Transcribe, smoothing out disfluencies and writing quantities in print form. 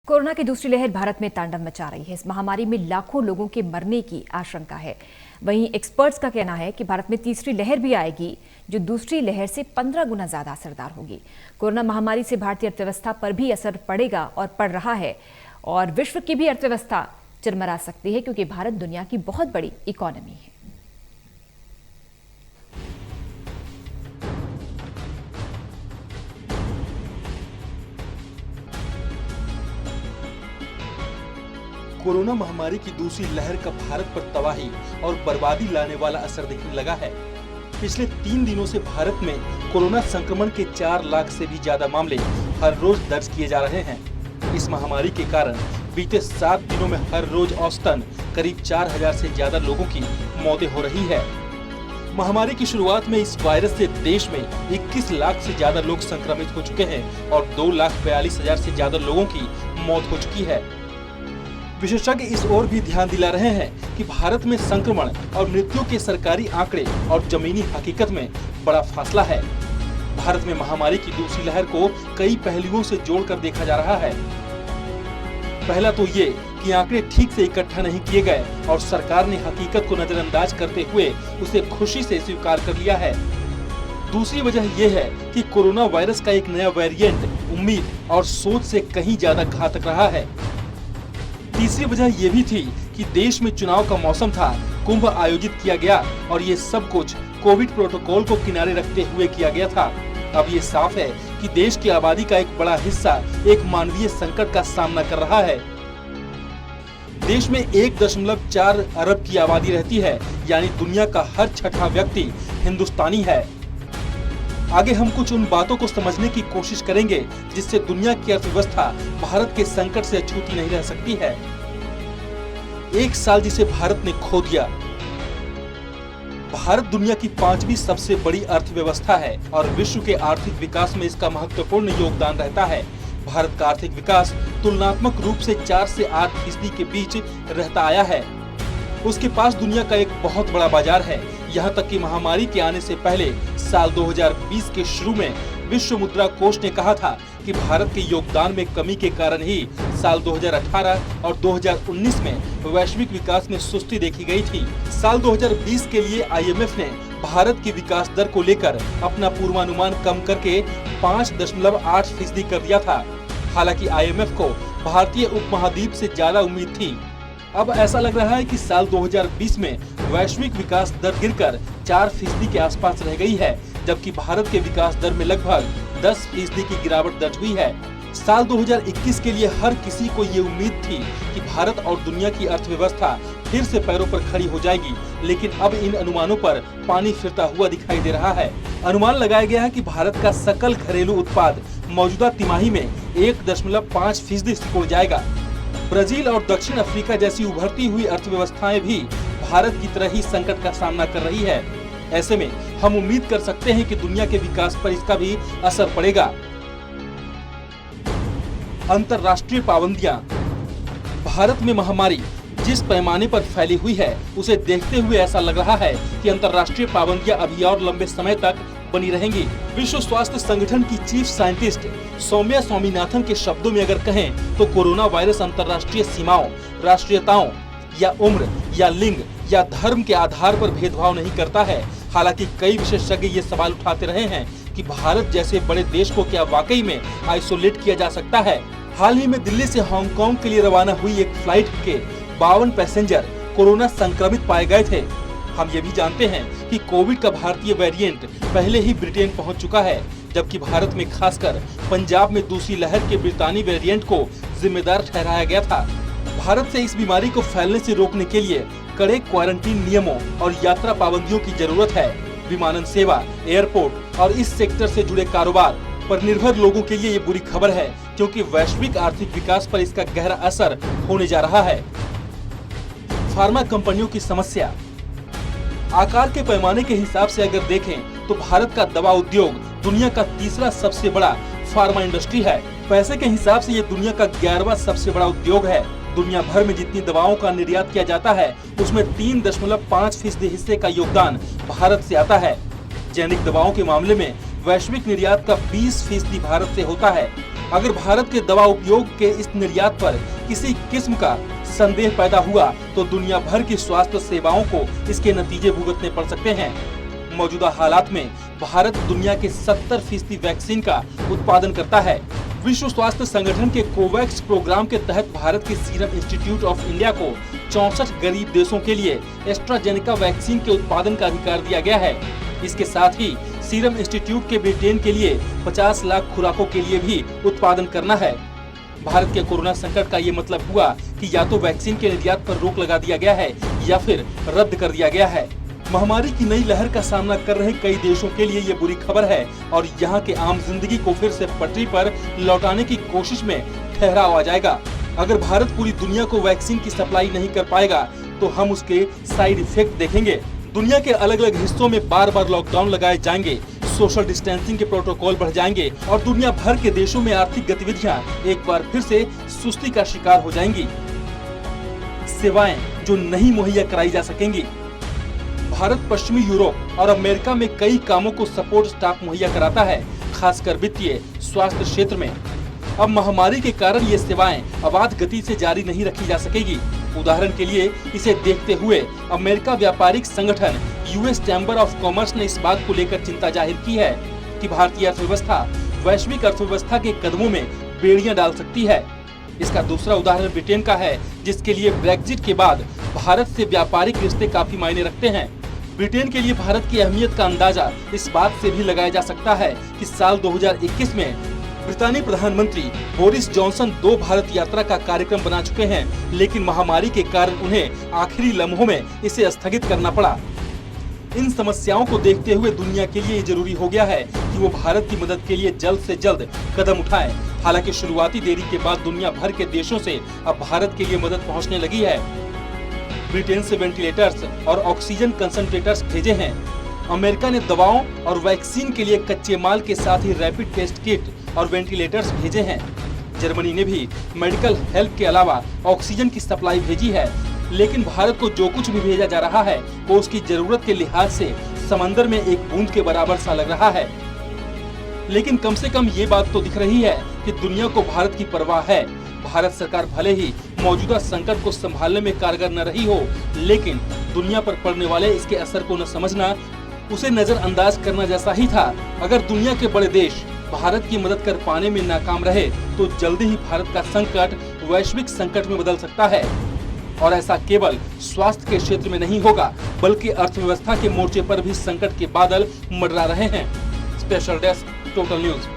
Corona की दूसरी लहर भारत में तांडव मचा रही है। इस महामारी में लाखों लोगों के मरने की आशंका है। वहीं एक्सपर्ट्स का कहना है कि भारत में तीसरी लहर भी आएगी, जो दूसरी लहर से 15 गुना ज्यादा असरदार होगी। कोरोना महामारी से भारतीय अर्थव्यवस्था पर भी असर पड़ेगा और पड़ रहा है, और विश्व की भी अर्थव्यवस्था चरमरा सकती है, क्योंकि भारत दुनिया की बहुत बड़ी इकोनॉमी है। कोरोना महामारी की दूसरी लहर का भारत पर तबाही और बर्बादी लाने वाला असर दिखने लगा है। पिछले 3 दिनों से भारत में कोरोना संक्रमण के 4 लाख से भी ज्यादा मामले हर रोज दर्ज किए जा रहे हैं। इस महामारी के कारण बीते 7 दिनों में हर रोज औसतन करीब 4000 से ज्यादा लोगों की मौतें हो रही है। महामारी की शुरुआत में इस वायरस से देश में 21 लाख से ज्यादा लोग संक्रमित हो चुके हैं और 2,42,000 से ज्यादा लोगों की मौत हो चुकी है। विशेषज्ञ इस ओर भी ध्यान दिला रहे हैं कि भारत में संक्रमण और मृत्यु के सरकारी आंकड़े और जमीनी हकीकत में बड़ा फासला है। भारत में महामारी की दूसरी लहर को कई पहलुओं से जोड़कर देखा जा रहा है। पहला तो ये कि आंकड़े ठीक से इकट्ठा नहीं किए गए और सरकार ने हकीकत को नजरअंदाज करते हुए उसे खुशी से स्वीकार कर लिया है। दूसरी वजह यह है कि कोरोना वायरस का एक नया वेरिएंट उम्मीद और सोच से कहीं ज्यादा घातक रहा है। तीसरी वजह यह भी थी कि देश में चुनाव का मौसम था, कुंभ आयोजित किया गया और ये सब कुछ कोविड प्रोटोकॉल को किनारे रखते हुए किया गया था। अब ये साफ है कि देश की आबादी का एक बड़ा हिस्सा एक मानवीय संकट का सामना कर रहा है। देश में 1.4 अरब की आबादी रहती है, यानी दुनिया का हर छठा व्यक्ति हिंदुस्तानी है। आगे हम कुछ उन बातों को समझने की कोशिश करेंगे जिससे दुनिया की अर्थव्यवस्था भारत के संकट से अछूती नहीं रह सकती है। 1 साल जिसे भारत ने खो दिया। भारत दुनिया की 5वीं सबसे बड़ी अर्थव्यवस्था है और विश्व के आर्थिक विकास में इसका महत्वपूर्ण योगदान रहता है। भारत का आर्थिक विकास तुलनात्मक रूप से 4 से 8% के बीच रहता आया है। उसके पास दुनिया का एक बहुत बड़ा बाजार है। यहाँ तक कि महामारी के आने से पहले साल 2020 के शुरू में विश्व मुद्रा कोष ने कहा था कि भारत के योगदान में कमी के कारण ही साल 2018 और 2019 में वैश्विक विकास में सुस्ती देखी गई थी। साल 2020 के लिए IMF ने भारत की विकास दर को लेकर अपना पूर्वानुमान कम करके 5.8% कर दिया था। हालांकि IMF को भारतीय उपमहाद्वीप से ज्यादा उम्मीद थी। अब ऐसा लग रहा है कि साल 2020 में वैश्विक विकास दर गिरकर 4% के आसपास रह गई है, जबकि भारत के विकास दर में लगभग 10% की गिरावट दर्ज हुई है। साल 2021 के लिए हर किसी को ये उम्मीद थी कि भारत और दुनिया की अर्थव्यवस्था फिर से पैरों पर खड़ी हो जाएगी, लेकिन अब इन अनुमानों पर पानी फिरता हुआ दिखाई दे रहा है। अनुमान लगाया गया है कि भारत का सकल घरेलू उत्पाद मौजूदा तिमाही में 1.5% सिकुड़ जाएगा। ब्राजील और दक्षिण अफ्रीका जैसी उभरती हुई अर्थव्यवस्थाएं भी भारत की तरह ही संकट का सामना कर रही है। ऐसे में हम उम्मीद कर सकते हैं कि दुनिया के विकास पर इसका भी असर पड़ेगा। अंतर्राष्ट्रीय पाबंदियां। भारत में महामारी जिस पैमाने पर फैली हुई है, उसे देखते हुए ऐसा लग रहा है कि अंतर्राष्ट्रीय पाबंदियां अभी और लंबे समय तक बनी रहेंगी। विश्व स्वास्थ्य संगठन की चीफ साइंटिस्ट सौम्या स्वामीनाथन के शब्दों में अगर कहें तो कोरोना वायरस अंतर्राष्ट्रीय सीमाओं, राष्ट्रीयताओं या उम्र या लिंग या धर्म के आधार पर भेदभाव नहीं करता है। हालांकि कई विशेषज्ञ ये सवाल उठाते रहे हैं कि भारत जैसे बड़े देश को क्या वाकई में आइसोलेट किया जा सकता है। हाल ही में दिल्ली से हांगकांग के लिए रवाना हुई एक फ्लाइट के 52 पैसेंजर कोरोना संक्रमित पाए गए थे। हम ये भी जानते हैं कि कोविड का भारतीय वेरिएंट पहले ही ब्रिटेन पहुंच चुका है, जबकि भारत में खासकर पंजाब में दूसरी लहर के ब्रितानी वेरिएंट को जिम्मेदार ठहराया गया था। भारत से इस बीमारी को फैलने से रोकने के लिए कड़े क्वारंटीन नियमों और यात्रा पाबंदियों की जरूरत है। विमानन सेवा, एयरपोर्ट और इस सेक्टर से जुड़े कारोबार पर निर्भर लोगों के लिए ये बुरी खबर है, क्योंकि वैश्विक आर्थिक विकास पर इसका गहरा असर होने जा रहा है। फार्मा कंपनियों की समस्या। आकार के पैमाने के हिसाब से अगर देखें तो भारत का दवा उद्योग दुनिया का तीसरा सबसे बड़ा फार्मा इंडस्ट्री है। पैसे के हिसाब से ये दुनिया का 11वां सबसे बड़ा उद्योग है। दुनिया भर में जितनी दवाओं का निर्यात किया जाता है, उसमें 3.5% हिस्से का योगदान भारत से आता है। जैविक दवाओं के मामले में वैश्विक निर्यात का 20% भारत से होता है। अगर भारत के दवा उपयोग के इस निर्यात पर किसी किस्म का संदेह पैदा हुआ तो दुनिया भर की स्वास्थ्य सेवाओं को इसके नतीजे भुगतने पड़ सकते हैं। मौजूदा हालात में भारत दुनिया के 70% वैक्सीन का उत्पादन करता है। विश्व स्वास्थ्य संगठन के कोवैक्स प्रोग्राम के तहत भारत के सीरम इंस्टीट्यूट ऑफ इंडिया को 64 गरीब देशों के लिए एस्ट्राजेनेका वैक्सीन के उत्पादन का अधिकार दिया गया है। इसके साथ ही सीरम इंस्टीट्यूट के ब्रिटेन के लिए 50 लाख खुराकों के लिए भी उत्पादन करना है। भारत के कोरोना संकट का ये मतलब हुआ कि या तो वैक्सीन के निर्यात पर रोक लगा दिया गया है या फिर रद्द कर दिया गया है। महामारी की नई लहर का सामना कर रहे कई देशों के लिए ये बुरी खबर है और यहाँ के आम जिंदगी को फिर से पटरी पर लौटाने की कोशिश में ठहराव आ जाएगा। अगर भारत पूरी दुनिया को वैक्सीन की सप्लाई नहीं कर पाएगा तो हम उसके साइड इफेक्ट देखेंगे। दुनिया के अलग अलग हिस्सों में बार बार लॉकडाउन लगाए जाएंगे, सोशल डिस्टेंसिंग के प्रोटोकॉल बढ़ जाएंगे और दुनिया भर के देशों में आर्थिक गतिविधियां एक बार फिर से सुस्ती का शिकार हो जाएंगी। सेवाएं जो नहीं मुहैया कराई जा सकेंगी। भारत पश्चिमी यूरोप और अमेरिका में कई कामों को सपोर्ट स्टाफ मुहैया कराता है, खासकर वित्तीय स्वास्थ्य क्षेत्र में। अब महामारी के कारण ये सेवाएं अबाध गति से जारी नहीं रखी जा सकेगी। उदाहरण के लिए इसे देखते हुए अमेरिका व्यापारिक संगठन यूएस चैम्बर ऑफ कॉमर्स ने इस बात को लेकर चिंता जाहिर की है कि भारतीय अर्थव्यवस्था वैश्विक अर्थव्यवस्था के कदमों में बेड़ियां डाल सकती है। इसका दूसरा उदाहरण ब्रिटेन का है, जिसके लिए ब्रेक्जिट के बाद भारत से व्यापारिक रिश्ते काफी मायने रखते हैं। ब्रिटेन के लिए भारत की अहमियत का अंदाजा इस बात से भी लगाया जा सकता है कि साल 2021 में ब्रितानी प्रधानमंत्री बोरिस जॉनसन 2 भारत यात्रा का कार्यक्रम बना चुके हैं, लेकिन महामारी के कारण उन्हें आखिरी लम्हों में इसे स्थगित करना पड़ा। इन समस्याओं को देखते हुए दुनिया के लिए जरूरी हो गया है कि वो भारत की मदद के लिए जल्द से जल्द कदम उठाएं। हालांकि शुरुआती देरी के बाद दुनिया भर के देशों से अब भारत के लिए मदद पहुंचने लगी है। ब्रिटेन से वेंटिलेटर्स और ऑक्सीजन कंसंट्रेटर्स भेजे हैं। अमेरिका ने दवाओं और वैक्सीन के लिए कच्चे माल के साथ ही रैपिड टेस्ट किट और वेंटिलेटर्स भेजे हैं। जर्मनी ने भी मेडिकल हेल्प के अलावा ऑक्सीजन की सप्लाई भेजी है। लेकिन भारत को जो कुछ भी भेजा जा रहा है वो उसकी जरूरत के लिहाज से समंदर में एक बूंद के बराबर सा लग रहा है। लेकिन कम से कम ये बात तो दिख रही है कि दुनिया को भारत की परवाह है। भारत सरकार भले ही मौजूदा संकट को संभालने में कारगर न रही हो, लेकिन दुनिया पर पड़ने वाले इसके असर को न समझना उसे नजरअंदाज करना जैसा ही था। अगर दुनिया के बड़े देश भारत की मदद कर पाने में नाकाम रहे तो जल्दी ही भारत का संकट वैश्विक संकट में बदल सकता है। और ऐसा केवल स्वास्थ्य के क्षेत्र में नहीं होगा, बल्कि अर्थव्यवस्था के मोर्चे पर भी संकट के बादल मंडरा रहे हैं। Special desk, total news.